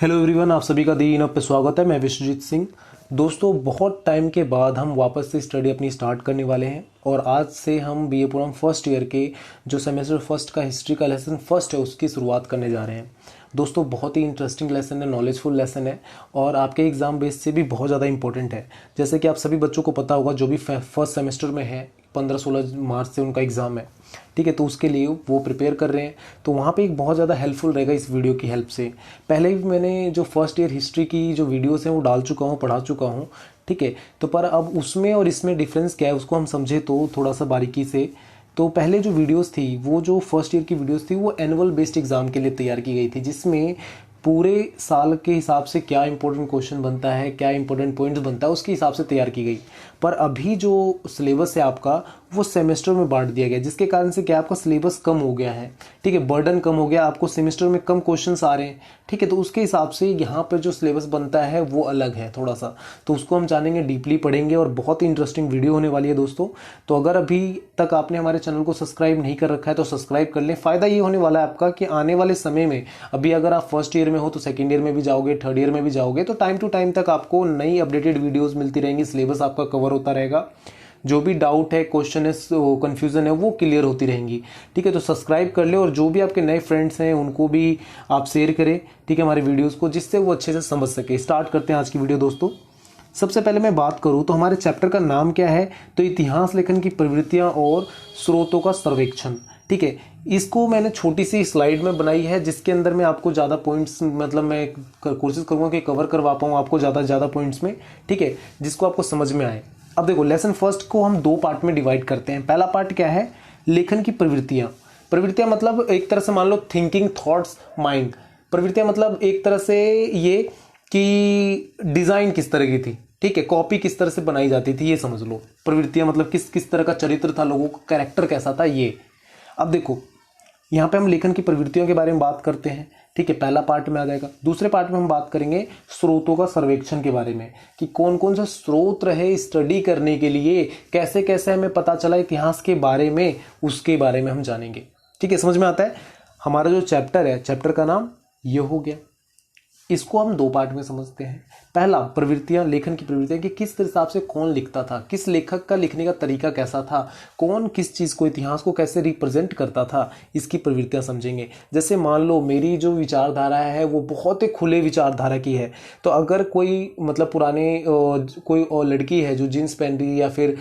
Hello everyone, आप सभी का दी इन पे स्वागत है। मैं विश्वजीत सिंह। दोस्तों, बहुत टाइम के बाद हम वापस से स्टडी अपनी स्टार्ट करने वाले हैं और आज से हम बीए पुरम फर्स्ट ईयर के जो सेमेस्टर फर्स्ट का हिस्ट्री का लेसन फर्स्ट है उसकी शुरुआत करने जा रहे हैं। दोस्तों, बहुत ही इंटरेस्टिंग लेसन है, नॉलेजफुल लेसन है और आपके एग्ज़ाम बेस से भी बहुत ज़्यादा इंपॉर्टेंट है। जैसे कि आप सभी बच्चों को पता होगा, जो भी फर्स्ट सेमेस्टर में है 15-16 मार्च से उनका एग्ज़ाम है, ठीक है। तो उसके लिए वो प्रिपेयर कर रहे हैं, तो वहाँ पे एक बहुत ज़्यादा हेल्पफुल रहेगा इस वीडियो की हेल्प से। पहले भी मैंने जो फर्स्ट ईयर हिस्ट्री की जो वीडियोस हैं वो डाल चुका हूँ, पढ़ा चुका हूँ, ठीक है। तो पर अब उसमें और इसमें डिफरेंस क्या है उसको हम समझे तो थोड़ा सा बारीकी से। तो पहले जो वीडियोस थी, वो जो फर्स्ट ईयर की वीडियोस थी, वो एनुअल बेस्ड एग्ज़ाम के लिए तैयार की गई थी, जिसमें पूरे साल के हिसाब से क्या इंपॉर्टेंट क्वेश्चन बनता है, क्या इंपॉर्टेंट पॉइंट्स बनता है, उसके हिसाब से तैयार की गई। पर अभी जो सिलेबस है आपका, वो सेमेस्टर में बांट दिया गया, जिसके कारण से क्या आपका सिलेबस कम हो गया है, ठीक है। बर्डन कम हो गया, आपको सेमेस्टर में कम क्वेश्चंस आ रहे हैं, ठीक है। तो उसके हिसाब से यहाँ पर जो सिलेबस बनता है वो अलग है थोड़ा सा। तो उसको हम जानेंगे, डीपली पढ़ेंगे और बहुत ही इंटरेस्टिंग वीडियो होने वाली है दोस्तों। तो अगर अभी तक आपने हमारे चैनल को सब्सक्राइब नहीं कर रखा है तो सब्सक्राइब कर लें। फ़ायदा ये होने वाला है आपका कि आने वाले समय में, अभी अगर आप फर्स्ट ईयर में हो तो सेकेंड ईयर में भी जाओगे, थर्ड ईयर में भी जाओगे, तो टाइम टू टाइम तक आपको नई अपडेटेड वीडियोज़ मिलती रहेंगी, सिलेबस आपका कवर होता रहेगा, जो भी डाउट है, क्वेश्चन है, कंफ्यूजन है, वो क्लियर होती रहेंगी, ठीक है। तो सब्सक्राइब कर ले और जो भी आपके नए फ्रेंड्स हैं उनको भी आप शेयर करें, ठीक है, हमारे वीडियोस को, जिससे वो अच्छे से समझ सके। स्टार्ट करते हैं आज की वीडियो दोस्तों। सबसे पहले मैं बात करूं तो हमारे चैप्टर का नाम क्या है, तो इतिहास लेखन की प्रवृत्तियां और स्रोतों का सर्वेक्षण, ठीक है। इसको मैंने छोटी सी स्लाइड में बनाई है, जिसके अंदर मैं आपको ज़्यादा पॉइंट्स, मतलब मैं कोशिश करूंगा कि कवर करवा पाऊँ आपको ज़्यादा पॉइंट्स में, ठीक है, जिसको आपको समझ में आए। अब देखो, लेसन फर्स्ट को हम दो पार्ट में डिवाइड करते हैं। पहला पार्ट क्या है, लेखन की प्रवृत्तियां। प्रवृत्तियां मतलब एक तरह से मान लो थिंकिंग, थॉट्स, माइंड। प्रवृत्तियां मतलब एक तरह से ये कि डिजाइन किस तरह की थी, ठीक है, कॉपी किस तरह से बनाई जाती थी, ये समझ लो। प्रवृत्तियां मतलब किस किस तरह का चरित्र था, लोगों का कैरेक्टर कैसा था, ये। अब देखो, यहाँ पे हम लेखन की प्रवृत्तियों के बारे में बात करते हैं, ठीक है, पहला पार्ट में आ जाएगा। दूसरे पार्ट में हम बात करेंगे स्रोतों का सर्वेक्षण के बारे में, कि कौन कौन से स्रोत रहे स्टडी करने के लिए, कैसे कैसे हमें पता चला इतिहास के बारे में, उसके बारे में हम जानेंगे, ठीक है। समझ में आता है। हमारा जो चैप्टर है, चैप्टर का नाम ये हो गया। इसको हम दो पार्ट में समझते हैं। पहला, प्रवृत्तियां, लेखन की प्रवृत्तियां, कि किस हिसाब से कौन लिखता था, किस लेखक का लिखने का तरीका कैसा था, कौन किस चीज़ को, इतिहास को कैसे रिप्रेजेंट करता था, इसकी प्रवृत्तियां समझेंगे। जैसे मान लो मेरी जो विचारधारा है वो बहुत ही खुले विचारधारा की है, तो अगर कोई मतलब पुराने कोई और लड़की है जो जीन्स पहन रही है या फिर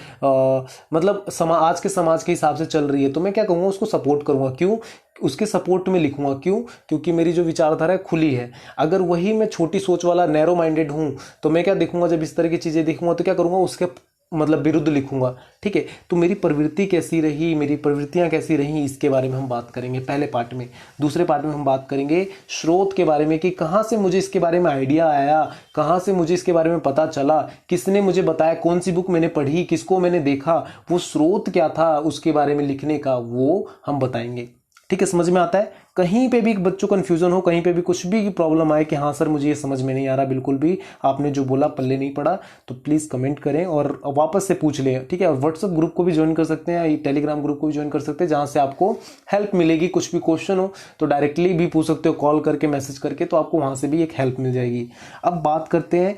मतलब आज के समाज के हिसाब से चल रही है, तो मैं क्या कहूँगा, उसको सपोर्ट करूँगा। क्यों? उसके सपोर्ट में लिखूंगा। क्यों? क्योंकि मेरी जो विचारधारा है खुली है। अगर वही मैं छोटी सोच वाला, नैरो माइंडेड हूं, तो मैं क्या देखूंगा, जब इस तरह की चीजें देखूंगा तो क्या करूंगा, उसके मतलब विरुद्ध लिखूंगा, ठीक है। तो मेरी प्रवृत्ति कैसी रही, मेरी प्रवृत्तियां कैसी रही, इसके बारे में हम बात करेंगे पहले पार्ट में। दूसरे पार्ट में हम बात करेंगे स्रोत के बारे में, कि कहाँ से मुझे इसके बारे में आइडिया आया, कहाँ से मुझे इसके बारे में पता चला, किसने मुझे बताया, कौन सी बुक मैंने पढ़ी, किसको मैंने देखा, वो स्रोत क्या था उसके बारे में लिखने का, वो हम बताएंगे, ठीक है। समझ में आता है। कहीं पे भी बच्चों कंफ्यूजन हो, कहीं पे भी कुछ भी प्रॉब्लम आए कि हाँ सर मुझे ये समझ में नहीं आ रहा, बिल्कुल भी आपने जो बोला पल्ले नहीं पड़ा, तो प्लीज कमेंट करें और वापस से पूछ लें, ठीक है। और व्हाट्सएप ग्रुप को भी ज्वाइन कर सकते हैं, टेलीग्राम ग्रुप को भी ज्वाइन कर सकते हैं, जहां से आपको हेल्प मिलेगी। कुछ भी क्वेश्चन हो तो डायरेक्टली भी पूछ सकते हो, कॉल करके, मैसेज करके, तो आपको वहां से भी एक हेल्प मिल जाएगी। अब बात करते हैं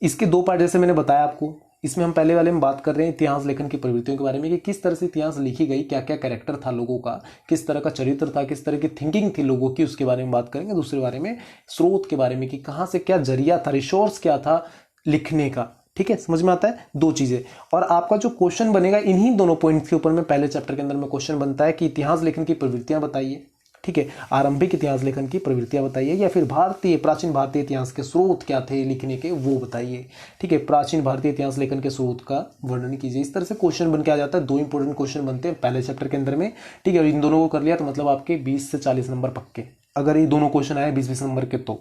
इसके दो पार्ट, जैसे मैंने बताया आपको। इसमें हम पहले वाले में बात कर रहे हैं इतिहास लेखन की प्रवृत्तियों के बारे में, कि किस तरह से इतिहास लिखी गई, क्या क्या कैरेक्टर था लोगों का, किस तरह का चरित्र था, किस तरह की थिंकिंग थी लोगों की, उसके बारे में बात करेंगे। दूसरे बारे में स्रोत के बारे में, कि कहाँ से क्या जरिया था, रिसोर्स क्या था लिखने का, ठीक है। समझ में आता है। दो चीजें। और आपका जो क्वेश्चन बनेगा इन्हीं दोनों पॉइंट के ऊपर में, पहले चैप्टर के अंदर में क्वेश्चन बनता है कि इतिहास लेखन की प्रवृत्तियां बताइए, ठीक है, आरंभिक इतिहास लेखन की प्रवृत्तियां बताइए, या फिर प्राचीन भारतीय इतिहास के स्रोत क्या थे लिखने के, वो बताइए, ठीक है। प्राचीन भारतीय इतिहास लेखन के स्रोत का वर्णन कीजिए। इस तरह से क्वेश्चन बन के आ जाता है। दो इंपॉर्टेंट क्वेश्चन बनते हैं पहले चैप्टर के अंदर में, ठीक है। और इन दोनों को कर लिया तो मतलब आपके 20 से 40 नंबर पक्के, अगर ये दोनों क्वेश्चन आए 20-20 नंबर के तो।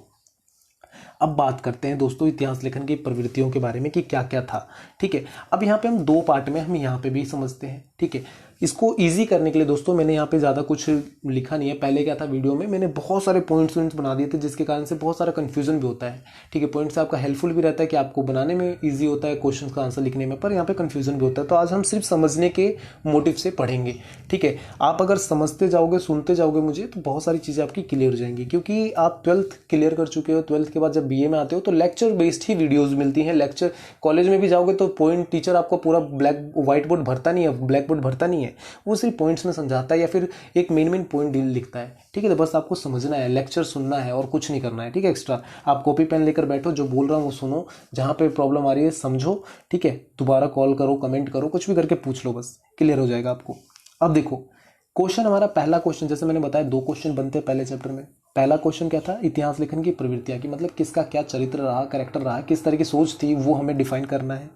अब बात करते हैं दोस्तों इतिहास लेखन की प्रवृत्तियों के बारे में, कि क्या क्या था, ठीक है। अब यहाँ पे हम दो पार्ट में हम यहाँ पे भी समझते हैं, ठीक है। इसको ईजी करने के लिए दोस्तों मैंने यहाँ पे ज़्यादा कुछ लिखा नहीं है। पहले क्या था वीडियो में मैंने बहुत सारे पॉइंट्स बना दिए थे, जिसके कारण से बहुत सारा कन्फ्यूजन भी होता है। ठीक है, पॉइंट्स आपका हेल्पफुल भी रहता है कि आपको बनाने में ईजी होता है क्वेश्चन का आंसर लिखने में, पर यहाँ पे कन्फ्यूजन भी होता है। तो आज हम सिर्फ समझने के मोटिव से पढ़ेंगे। ठीक है, आप अगर समझते जाओगे, सुनते जाओगे मुझे, तो बहुत सारी चीज़ें आपकी क्लियर हो जाएंगी, क्योंकि आप 12th क्लियर कर चुके हो। 12th के बाद जब BA में आते हो तो लेक्चर बेस्ड ही वीडियोज़ मिलती हैं। लेक्चर कॉलेज में भी जाओगे तो पॉइंट टीचर आपको पूरा व्हाइट बोर्ड भरता नहीं है, ब्लैक बोर्ड भरता नहीं है, वो सिर्फ पॉइंट्स में समझाता है या फिर एक मेन पॉइंट लिखता है। ठीक है, तो बस आपको समझना है, लेक्चर सुनना है और कुछ नहीं करना है। ठीक है, एक्स्ट्रा आप कॉपी पेन लेकर बैठो, जो बोल रहा हूँ वो सुनो, जहाँ पे प्रॉब्लम आ रही है समझो। ठीक है, दोबारा कॉल करो, कमेंट करो, कुछ भी करके पूछ लो, बस क्लियर हो जाएगा आपको। अब देखो क्वेश्चन, हमारा पहला क्वेश्चन, जैसे मैंने बताया 2 क्वेश्चन बनते हैं पहले चैप्टर में। पहला क्वेश्चन क्या था, इतिहास लेखन की प्रवृत्तियां, की मतलब किसका क्या चरित्र रहा, कैरेक्टर रहा, किस तरह की सोच थी, वो हमें डिफाइन करना है।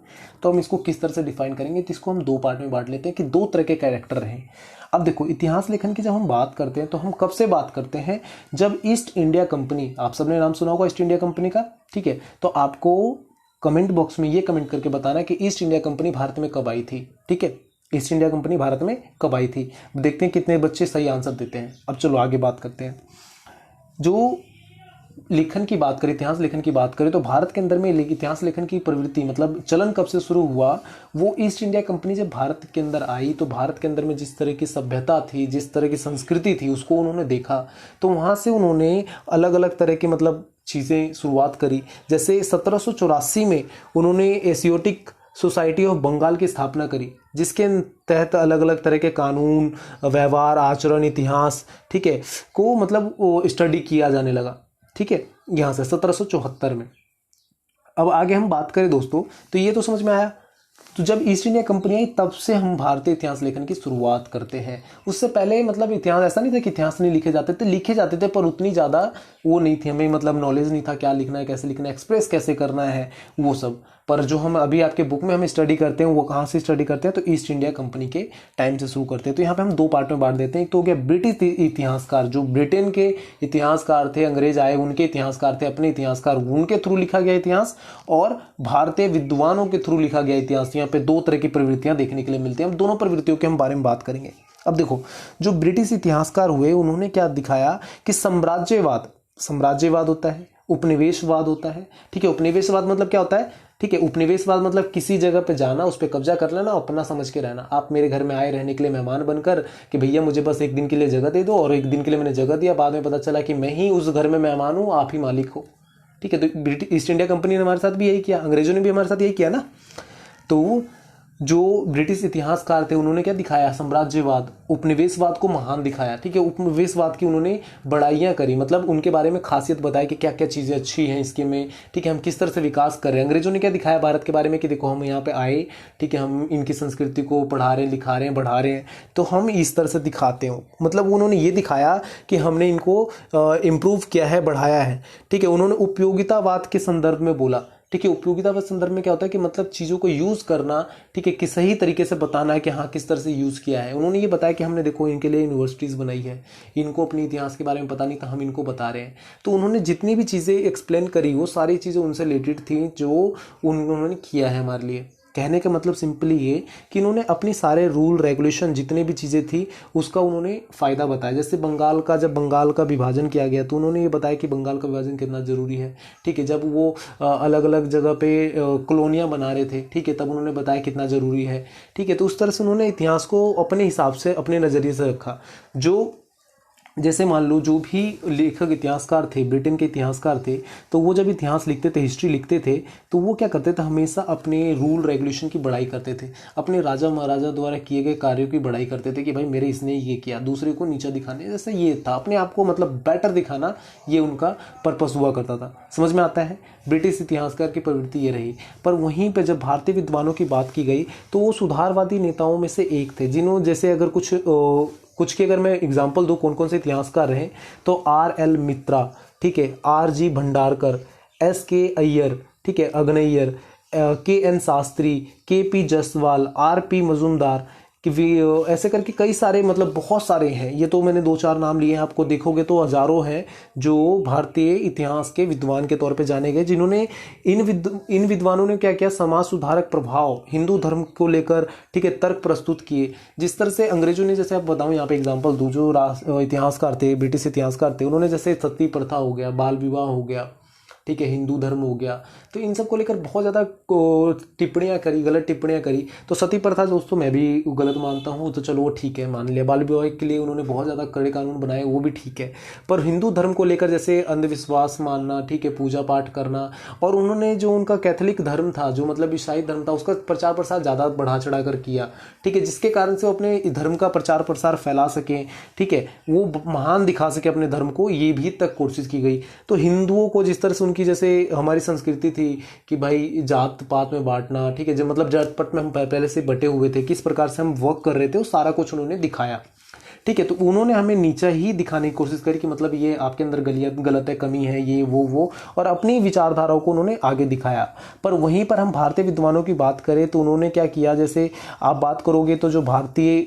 तो हम इसको किस तरह से डिफाइन करेंगे, तो इसको हम 2 पार्ट में बांट लेते हैं कि 2 तरह के कैरेक्टर रहे। अब देखो इतिहास लेखन की जब हम बात करते हैं तो हम कब से बात करते हैं, जब ईस्ट इंडिया कंपनी, आप सबने नाम सुना होगा ईस्ट इंडिया कंपनी का। ठीक है, तो आपको कमेंट बॉक्स में ये कमेंट करके बताना कि ईस्ट इंडिया कंपनी भारत में कब आई थी। ठीक है, ईस्ट इंडिया कंपनी भारत में कब आई थी। देखते हैं कितने बच्चे सही आंसर देते हैं। अब चलो आगे बात करते हैं। जो लेखन की बात करें, इतिहास लेखन की बात करें, तो भारत के अंदर में इतिहास लेखन की प्रवृत्ति मतलब चलन कब से शुरू हुआ, वो ईस्ट इंडिया कंपनी जब भारत के अंदर आई तो भारत के अंदर में जिस तरह की सभ्यता थी, जिस तरह की संस्कृति थी, उसको उन्होंने देखा। तो वहाँ से उन्होंने अलग अलग तरह की मतलब चीज़ें शुरुआत करी। जैसे 1784 में उन्होंने एशियोटिक सोसाइटी ऑफ बंगाल की स्थापना करी, जिसके तहत अलग अलग तरह के कानून, व्यवहार, आचरण, इतिहास, ठीक है, को मतलब स्टडी किया जाने लगा। ठीक है, यहाँ से 1774 में। अब आगे हम बात करें दोस्तों, तो ये तो समझ में आया। तो जब ईस्ट इंडिया कंपनी आई तब से हम भारतीय इतिहास लेखन की शुरुआत करते हैं। उससे पहले मतलब इतिहास ऐसा नहीं था कि इतिहास नहीं लिखे जाते थे, लिखे जाते थे, पर उतनी ज़्यादा वो नहीं थी, हमें मतलब नॉलेज नहीं था क्या लिखना है, कैसे लिखना है, एक्सप्रेस कैसे करना है, वो सब। पर जो हम अभी आपके बुक में हम स्टडी करते हैं वो कहाँ से स्टडी करते हैं, तो ईस्ट इंडिया कंपनी के टाइम से शुरू करते हैं। तो यहाँ पे हम 2 पार्ट में बांट देते हैं। एक तो हो गया ब्रिटिश इतिहासकार, जो ब्रिटेन के इतिहासकार थे, अंग्रेज आए उनके इतिहासकार थे, अपने इतिहासकार, उनके थ्रू लिखा गया इतिहास, और भारतीय विद्वानों के थ्रू लिखा गया इतिहास। यहाँ पे 2 तरह की प्रवृत्तियां देखने के लिए मिलती हैं। हम दोनों प्रवृत्तियों के हम बारे में बात करेंगे। अब देखो, जो ब्रिटिश इतिहासकार हुए उन्होंने क्या दिखाया कि साम्राज्यवाद होता है, उपनिवेशवाद होता है। ठीक है, उपनिवेशवाद मतलब क्या होता है, ठीक है, उपनिवेशवाद मतलब किसी जगह पे जाना, उस पर कब्जा कर लेना, अपना समझ के रहना। आप मेरे घर में आए रहने के लिए मेहमान बनकर कि भैया मुझे बस 1 दिन के लिए जगह दे दो, और 1 दिन के लिए मैंने जगह दिया, बाद में पता चला कि मैं ही उस घर में मेहमान हूँ, आप ही मालिक हो। ठीक है, तो ब्रिटिश ईस्ट इंडिया कंपनी ने हमारे साथ भी यही किया, अंग्रेजों ने भी हमारे साथ यही किया ना। तो जो ब्रिटिश इतिहासकार थे उन्होंने क्या दिखाया, साम्राज्यवाद, उपनिवेशवाद को महान दिखाया। ठीक है, उपनिवेशवाद की उन्होंने बड़ाइयाँ करी, मतलब उनके बारे में खासियत बताई कि क्या क्या चीज़ें अच्छी हैं इसके में। ठीक है, हम किस तरह से विकास कर रहे हैं। अंग्रेजों ने क्या दिखाया भारत के बारे में कि देखो हम यहाँ पे आए, ठीक है, हम इनकी संस्कृति को पढ़ा रहे हैं, लिखा रहे हैं, बढ़ा रहे हैं, तो हम इस तरह से दिखाते हो। मतलब उन्होंने ये दिखाया कि हमने इनको इम्प्रूव किया है, बढ़ाया है। ठीक है, उन्होंने उपयोगितावाद के संदर्भ में बोला। ठीक है, उपयोगितावाद संदर्भ में क्या होता है कि मतलब चीज़ों को यूज़ करना, ठीक है, कि सही तरीके से बताना है कि हाँ किस तरह से यूज़ किया है। उन्होंने ये बताया कि हमने देखो इनके लिए यूनिवर्सिटीज़ बनाई है, इनको अपने इतिहास के बारे में पता नहीं था, हम इनको बता रहे हैं। तो उन्होंने जितनी भी चीज़ें एक्सप्लेन करी वो सारी चीज़ें उनसे रिलेटेड थी जो उन्होंने किया है हमारे लिए। कहने का मतलब सिंपली ये कि इन्होंने अपनी सारे रूल रेगुलेशन जितनी भी चीज़ें थी उसका उन्होंने फ़ायदा बताया। जैसे बंगाल का, जब बंगाल का विभाजन किया गया तो उन्होंने ये बताया कि बंगाल का विभाजन कितना ज़रूरी है। ठीक है, जब वो अलग अलग जगह पे कॉलोनियाँ बना रहे थे, ठीक है, तब उन्होंने बताया कितना ज़रूरी है। ठीक है, तो उस तरह से उन्होंने इतिहास को अपने हिसाब से, अपने नज़रिए से रखा। जो जैसे मान लो जो भी लेखक इतिहासकार थे, ब्रिटेन के इतिहासकार थे, तो वो जब इतिहास लिखते थे, हिस्ट्री लिखते थे, तो वो क्या करते थे, हमेशा अपने रूल रेगुलेशन की बड़ाई करते थे, अपने राजा महाराजा द्वारा किए गए कार्यों की बड़ाई करते थे कि भाई मेरे इसने ये किया, दूसरे को नीचा दिखाने, जैसे ये था, अपने आप को मतलब बेटर दिखाना, ये उनका पर्पस हुआ करता था। समझ में आता है, ब्रिटिश इतिहासकार की प्रवृत्ति ये रही। पर वहीं पर जब भारतीय विद्वानों की बात की गई तो वो सुधारवादी नेताओं में से एक थे, जिन्होंने जैसे अगर कुछ की अगर मैं एग्जांपल दूं कौन कौन से इतिहासकार रहे, तो R.L. मित्रा, ठीक है, R.G. भंडारकर, S.K. अय्यर, ठीक है, अग्नय्यर, K.N. Shastri, K.P. Jaswal, R.P. Majumdar, ऐसे करके कई सारे मतलब बहुत सारे हैं, ये तो मैंने 2-4 नाम लिए हैं, आपको देखोगे तो हजारों हैं जो भारतीय इतिहास के विद्वान के तौर पे जाने गए, जिन्होंने इन विद्वानों ने क्या किया, समाज सुधारक प्रभाव हिंदू धर्म को लेकर, ठीक है, तर्क प्रस्तुत किए। जिस तरह से अंग्रेजों ने, जैसे आप बताऊं यहाँ पे एग्जाम्पल दूं, जो इतिहासकार थे, ब्रिटिश इतिहासकार थे, उन्होंने जैसे सती प्रथा हो गया, बाल विवाह हो गया, ठीक है, हिंदू धर्म हो गया, तो इन सब को लेकर बहुत ज़्यादा टिप्पणियाँ करी, गलत टिप्पणियाँ करी। तो सती प्रथा दोस्तों मैं भी गलत मानता हूँ, तो चलो वो ठीक है, मान लिया। बाल विवाह के लिए उन्होंने बहुत ज़्यादा कड़े कानून बनाए, वो भी ठीक है। पर हिंदू धर्म को लेकर जैसे अंधविश्वास मानना, ठीक है, पूजा पाठ करना, और उन्होंने जो उनका कैथोलिक धर्म था, जो मतलब ईसाई धर्म था, उसका प्रचार प्रसार ज़्यादा बढ़ा चढ़ा कर किया, ठीक है, जिसके कारण से वो अपने धर्म का प्रचार प्रसार फैला सकें, ठीक है, वो महान दिखा सके अपने धर्म को, ये भी तक कोशिश की गई। तो हिंदुओं को जिस तरह से उनकी, जैसे हमारी संस्कृति थी कि भाई जात पात में बांटना, ठीक है, जो मतलब जात पात में हम पहले से बटे हुए थे, किस प्रकार से हम वर्क कर रहे थे, वो सारा कुछ उन्होंने दिखाया, ठीक है। तो उन्होंने हमें नीचा ही दिखाने की कोशिश करी कि मतलब ये आपके अंदर गलत है, कमी है, ये वो, और अपनी विचारधाराओं को उन्होंने आगे दिखाया। पर वहीं पर हम भारतीय विद्वानों की बात करें तो उन्होंने क्या किया, जैसे आप बात करोगे तो जो भारतीय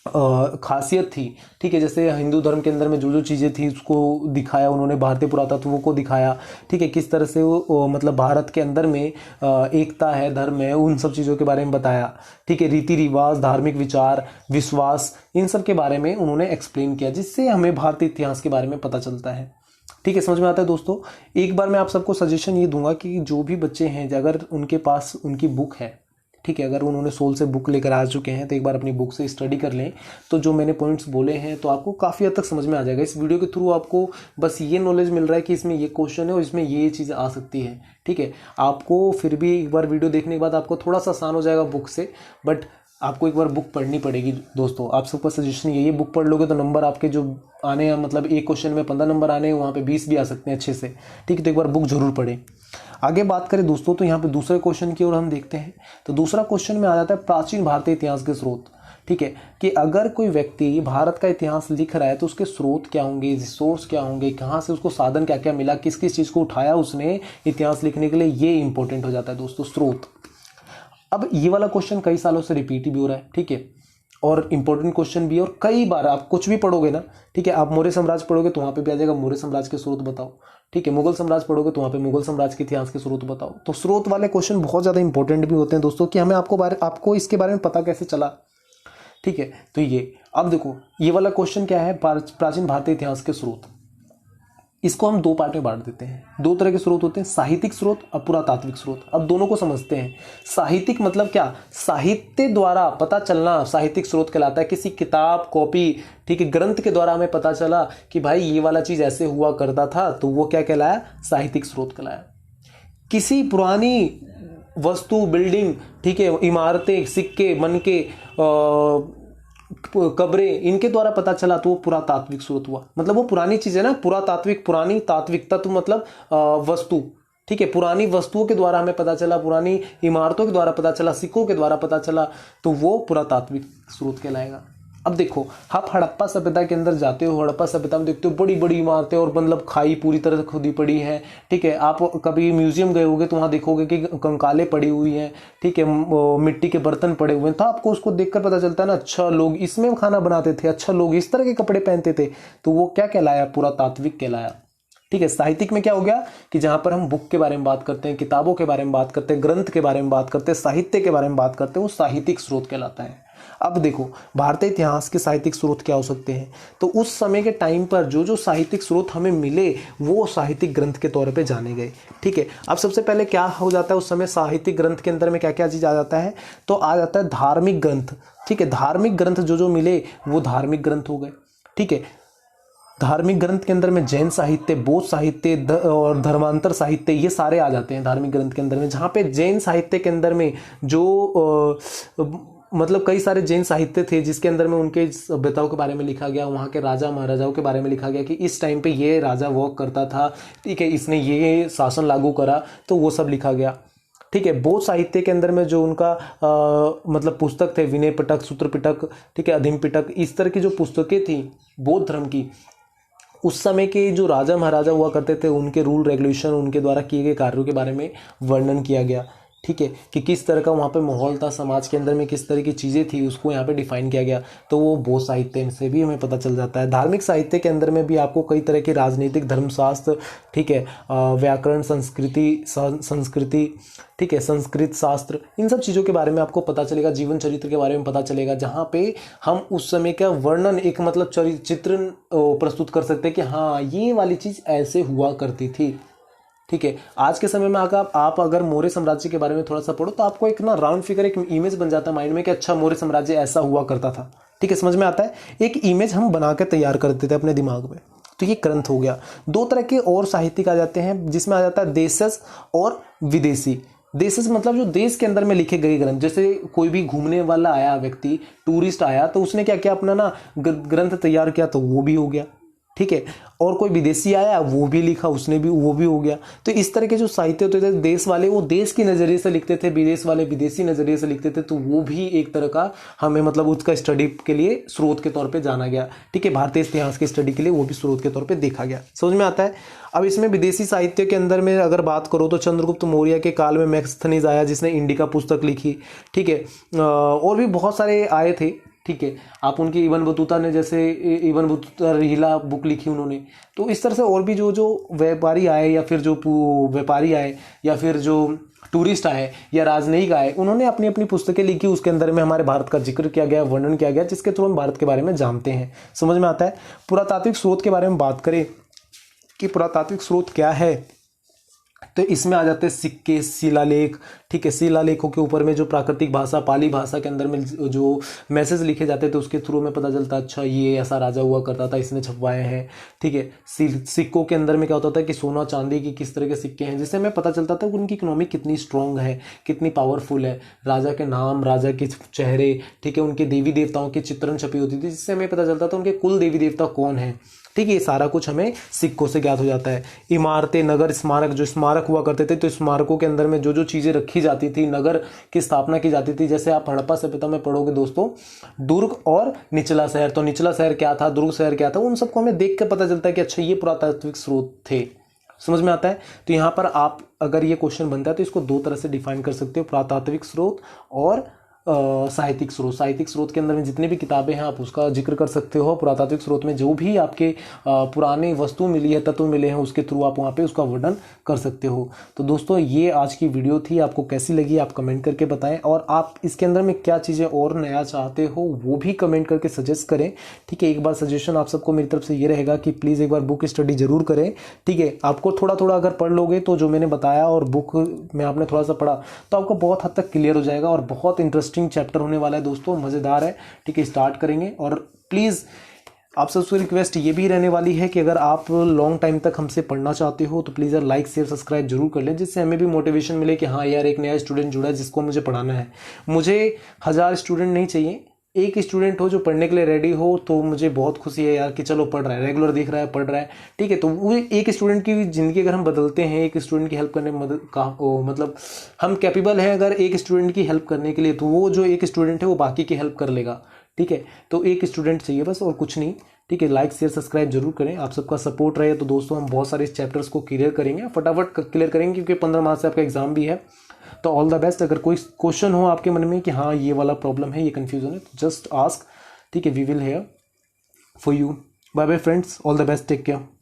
खासियत थी, ठीक है, जैसे हिंदू धर्म के अंदर में जो जो चीज़ें थी उसको दिखाया उन्होंने, भारतीय पुरातत्वों को दिखाया, ठीक है, किस तरह से वो मतलब भारत के अंदर में एकता है, धर्म है, उन सब चीज़ों के बारे में बताया, ठीक है, रीति रिवाज, धार्मिक विचार, विश्वास, इन सब के बारे में उन्होंने एक्सप्लेन किया, जिससे हमें भारतीय इतिहास के बारे में पता चलता है, ठीक है, समझ में आता है दोस्तों। एक बार मैं आप सबको सजेशन ये दूंगा कि जो भी बच्चे हैं, अगर उनके पास उनकी बुक है, ठीक है, अगर उन्होंने सोल से बुक लेकर आ चुके हैं, तो एक बार अपनी बुक से स्टडी कर लें, तो जो मैंने पॉइंट्स बोले हैं तो आपको काफ़ी हद तक समझ में आ जाएगा। इस वीडियो के थ्रू आपको बस ये नॉलेज मिल रहा है कि इसमें ये क्वेश्चन है और इसमें ये चीज़ आ सकती है, ठीक है। आपको फिर भी एक बार वीडियो देखने के बाद आपको थोड़ा सा आसान हो जाएगा बुक से, बट आपको एक बार बुक पढ़नी पड़ेगी दोस्तों। आप सबका सजेशन ये बुक पढ़ लोगे तो नंबर आपके जो आने हैं, मतलब एक क्वेश्चन में 15 नंबर आने हैं, वहाँ पे 20 भी आ सकते हैं अच्छे से, ठीक है। तो एक बार बुक जरूर पढ़ें। आगे बात करें दोस्तों तो यहाँ पे दूसरे क्वेश्चन की ओर हम देखते हैं। तो दूसरा क्वेश्चन में आ जाता है प्राचीन भारतीय इतिहास के स्रोत, ठीक है, कि अगर कोई व्यक्ति भारत का इतिहास लिख रहा है तो उसके स्रोत क्या होंगे, रिसोर्स क्या होंगे, कहाँ से उसको साधन क्या क्या मिला, किस किस चीज़ को उठाया उसने इतिहास लिखने के लिए, ये इंपॉर्टेंट हो जाता है दोस्तों, स्रोत। अब ये वाला क्वेश्चन कई सालों से रिपीट भी हो रहा है, ठीक है, और इंपॉर्टेंट क्वेश्चन भी है, और कई बार आप कुछ भी पढ़ोगे ना, ठीक है, आप मौर्य साम्राज्य पढ़ोगे तो वहाँ पे भी आ जाएगा मौर्य साम्राज्य के स्रोत बताओ, ठीक है, मुगल साम्राज्य पढ़ोगे तो वहाँ पे मुगल साम्राज्य के इतिहास के स्रोत बताओ। तो स्रोत वाले क्वेश्चन बहुत ज़्यादा इंपॉर्टेंट भी होते हैं दोस्तों, कि हमें आपको इसके बारे में पता कैसे चला, ठीक है। तो ये अब देखो, ये वाला क्वेश्चन क्या है, प्राचीन भारतीय इतिहास के स्रोत। इसको हम दो पार्ट में बांट देते हैं। दो तरह के स्रोत होते हैं, साहित्यिक स्रोत और पुरातात्विक स्रोत। अब दोनों को समझते हैं। साहित्यिक मतलब क्या, साहित्य द्वारा पता चलना साहित्यिक स्रोत कहलाता है। किसी किताब, कॉपी, ठीक है, ग्रंथ के द्वारा हमें पता चला कि भाई ये वाला चीज ऐसे हुआ करता था, तो वो क्या कहलाया, साहित्यिक स्रोत कहलाया। किसी पुरानी वस्तु, बिल्डिंग, ठीक है, इमारतें, सिक्के, मनके, कब्रें, इनके द्वारा पता चला तो वो पुरातात्विक स्रोत हुआ। मतलब वो पुरानी चीज है ना, पुरातात्विक, पुरानी, तात्विक, तत्व मतलब वस्तु, ठीक है, पुरानी वस्तुओं के द्वारा हमें पता चला, पुरानी इमारतों के द्वारा पता चला, सिक्कों के द्वारा पता चला, तो वो पुरातात्विक स्रोत कहलाएगा। अब देखो, आप हड़प्पा सभ्यता के अंदर जाते हो, हड़प्पा सभ्यता में देखते हो बड़ी बड़ी इमारतें और मतलब खाई पूरी तरह से खुदी पड़ी है, ठीक है। आप कभी म्यूजियम गए होगे तो वहाँ देखोगे कि कंकालें पड़ी हुई हैं, ठीक है, मिट्टी के बर्तन पड़े हुए हैं, तो आपको उसको देखकर पता चलता है ना, अच्छा लोग इसमें खाना बनाते थे, अच्छा लोग इस तरह के कपड़े पहनते थे, तो वो क्या कहलाया, पुरातात्विक कहलाया, ठीक है। साहित्यिक में क्या हो गया कि जहां पर हम बुक के बारे में बात करते हैं, किताबों के बारे में बात करते हैं, ग्रंथ के बारे में बात करते हैं, साहित्य के बारे में बात करते हैं, वो साहित्यिक स्रोत कहलाता है। अब देखो, भारतीय इतिहास के साहित्यिक स्रोत क्या हो सकते हैं, तो उस समय के टाइम पर जो जो साहित्यिक स्रोत हमें मिले वो साहित्यिक ग्रंथ के तौर पे जाने गए, ठीक है। अब सबसे पहले क्या हो जाता है, उस समय साहित्यिक ग्रंथ के अंदर में क्या क्या चीज आ जाता है, तो आ जाता है धार्मिक ग्रंथ, ठीक है। धार्मिक ग्रंथ जो जो मिले वो धार्मिक ग्रंथ हो गए, ठीक है। धार्मिक ग्रंथ के अंदर में जैन साहित्य, बौद्ध साहित्य और धर्मांतर साहित्य, ये सारे आ जाते हैं धार्मिक ग्रंथ के अंदर में। जहाँ पे जैन साहित्य के अंदर में जो मतलब कई सारे जैन साहित्य थे जिसके अंदर में उनके सभ्यताओं के बारे में लिखा गया, वहाँ के राजा महाराजाओं के बारे में लिखा गया कि इस टाइम पे ये राजा वर्क करता था, ठीक है, इसने ये शासन लागू करा, तो वो सब लिखा गया, ठीक है। बौद्ध साहित्य के अंदर में जो उनका मतलब पुस्तक थे, विनय पिटक, सूत्र पिटक, ठीक है, अधिम पिटक, इस तरह की जो पुस्तकें थी बौद्ध धर्म की, उस समय के जो राजा महाराजा हुआ करते थे उनके रूल रेगुलेशन, उनके द्वारा किए गए कार्यों के बारे में वर्णन किया गया, ठीक है, कि किस तरह का वहाँ पे माहौल था, समाज के अंदर में किस तरह की चीज़ें थी, उसको यहाँ पे डिफाइन किया गया। तो वो बौद्ध साहित्य से भी हमें पता चल जाता है। धार्मिक साहित्य के अंदर में भी आपको कई तरह के राजनीतिक, धर्मशास्त्र, ठीक है, व्याकरण, संस्कृति, ठीक है, संस्कृत शास्त्र, इन सब चीज़ों के बारे में आपको पता चलेगा, जीवन चरित्र के बारे में पता चलेगा, जहाँ पे हम उस समय का वर्णन, एक मतलब चित्रण प्रस्तुत कर सकते हैं कि हाँ ये वाली चीज़ ऐसे हुआ करती थी। ठीक है, आज के समय में अगर आप अगर मौर्य साम्राज्य के बारे में थोड़ा सा पढ़ो तो आपको एक ना राउंड फिगर, एक इमेज बन जाता है माइंड में कि अच्छा मौर्य साम्राज्य ऐसा हुआ करता था। ठीक है, समझ में आता है, एक इमेज हम बना के तैयार कर देते थे अपने दिमाग में। तो ये ग्रंथ हो गया। दो तरह के और साहित्यिक आ जाते हैं, जिसमें आ जाता है देशज और विदेशी। देशज मतलब जो देश के अंदर में लिखे गए ग्रंथ, जैसे कोई भी घूमने वाला आया व्यक्ति, टूरिस्ट आया, तो उसने क्या किया, अपना ना ग्रंथ तैयार किया, तो वो भी हो गया। ठीक है, और कोई विदेशी आया, वो भी लिखा, उसने भी, वो भी हो गया। तो इस तरह के जो साहित्य होते थे, देश वाले वो देश के नज़रिए से लिखते थे, विदेश वाले विदेशी नज़रिए से लिखते थे, तो वो भी एक तरह का हमें मतलब उसका स्टडी के लिए स्रोत के तौर पे जाना गया। ठीक है, भारतीय इतिहास के स्टडी के लिए वो भी स्रोत के तौर पे देखा गया। समझ में आता है। अब इसमें विदेशी साहित्य के अंदर में अगर बात करो तो चंद्रगुप्त मौर्य के काल में मैक्सथनीज आया, जिसने इंडिका पुस्तक लिखी। ठीक है, और भी बहुत सारे आए थे। ठीक है, आप उनकी इबन बतूता ने, जैसे इबन बतूता रिहिला बुक लिखी उन्होंने। तो इस तरह से और भी जो व्यापारी आए, या फिर जो व्यापारी आए, या फिर जो टूरिस्ट आए, या राजनयिक आए, उन्होंने अपनी अपनी पुस्तकें लिखी। उसके अंदर में हमारे भारत का जिक्र किया गया, वर्णन किया गया, जिसके थ्रू हम भारत के बारे में जानते हैं। समझ में आता है। पुरातात्विक स्रोत के बारे में बात करें कि पुरातात्विक स्रोत क्या है, तो इसमें आ जाते हैं सिक्के, शिलालेख। ठीक है, शिलालेखों के ऊपर में जो प्राकृतिक भाषा, पाली भाषा के अंदर में जो मैसेज लिखे जाते थे, उसके थ्रू में पता चलता अच्छा ये ऐसा राजा हुआ करता था, इसने छपवाए हैं। ठीक है, सिक्कों के अंदर में क्या होता था कि सोना चांदी की किस तरह के सिक्के हैं, जिससे हमें पता चलता था कि उनकी इकोनॉमी कितनी स्ट्रांग है, कितनी पावरफुल है। राजा के नाम, राजा के चेहरे, ठीक है, उनके देवी देवताओं की चित्रण छपी होती थी, जिससे हमें पता चलता था उनके कुल देवी देवता कौन है। ठीक है, ये सारा कुछ हमें सिक्कों से ज्ञात हो जाता है। इमारतें, नगर, स्मारक, जो स्मारक हुआ करते थे, तो स्मारकों के अंदर में जो जो चीज़ें रखी जाती थी, नगर की स्थापना की जाती थी। जैसे आप हड़प्पा सभ्यता में पढ़ोगे दोस्तों, दुर्ग और निचला शहर, तो निचला शहर क्या था, दुर्ग शहर क्या था, उन सबको हमें देख के पता चलता है कि अच्छा ये पुरातात्विक स्रोत थे। समझ में आता है। तो यहाँ पर आप अगर ये क्वेश्चन बनता है तो इसको दो तरह से डिफाइन कर सकते हो, पुरातात्विक स्रोत और साहित्यिक स्रोत। साहित्यिक स्रोत के अंदर में जितनी भी किताबें हैं आप उसका जिक्र कर सकते हो। पुरातात्विक स्रोत में जो भी आपके पुराने वस्तु मिली है, तत्व मिले हैं, उसके थ्रू आप वहाँ पे उसका वर्णन कर सकते हो। तो दोस्तों ये आज की वीडियो थी, आपको कैसी लगी आप कमेंट करके बताएं, और आप इसके अंदर में क्या चीज़ें और नया चाहते हो वो भी कमेंट करके सजेस्ट करें। ठीक है, एक बार सजेशन आप सबको मेरी तरफ से ये रहेगा कि प्लीज़ एक बार बुक स्टडी जरूर करें। ठीक है, आपको थोड़ा थोड़ा अगर पढ़ लोगे तो जो मैंने बताया और बुक में आपने थोड़ा सा पढ़ा तो आपको बहुत हद तक क्लियर हो जाएगा, और बहुत इंटरेस्टिंग चैप्टर होने वाला है दोस्तों, मजेदार है। ठीक है, स्टार्ट करेंगे। और प्लीज आप सबसे रिक्वेस्ट ये भी रहने वाली है कि अगर आप लॉन्ग टाइम तक हमसे पढ़ना चाहते हो तो प्लीज़ यार लाइक शेयर सब्सक्राइब जरूर कर लें, जिससे हमें भी मोटिवेशन मिले कि हाँ यार एक नया स्टूडेंट जुड़ा है जिसको मुझे पढ़ाना है। मुझे 1000 स्टूडेंट नहीं चाहिए, एक स्टूडेंट हो जो पढ़ने के लिए रेडी हो तो मुझे बहुत खुशी है यार कि चलो पढ़ रहा है, रेगुलर देख रहा है, पढ़ रहा है। ठीक है, तो वो एक स्टूडेंट की ज़िंदगी अगर हम बदलते हैं, एक स्टूडेंट की हेल्प करने में मदद का मतलब हम कैपेबल हैं अगर एक स्टूडेंट की हेल्प करने के लिए, तो वो जो एक स्टूडेंट है वो बाकी की हेल्प कर लेगा। ठीक है, तो एक स्टूडेंट चाहिए बस, और कुछ नहीं। ठीक है, लाइक शेयर सब्सक्राइब जरूर करें, आप सबका सपोर्ट रहे तो दोस्तों हम बहुत सारे इस चैप्टर्स को क्लियर करेंगे, फटाफट क्लियर करेंगे, क्योंकि 15 मार्च से आपका एग्जाम भी है। तो ऑल द बेस्ट। अगर कोई क्वेश्चन हो आपके मन में कि हाँ ये वाला प्रॉब्लम है, ये कन्फ्यूजन है, तो जस्ट आस्क। ठीक है, we will here for you. Bye bye friends, all the best, take care.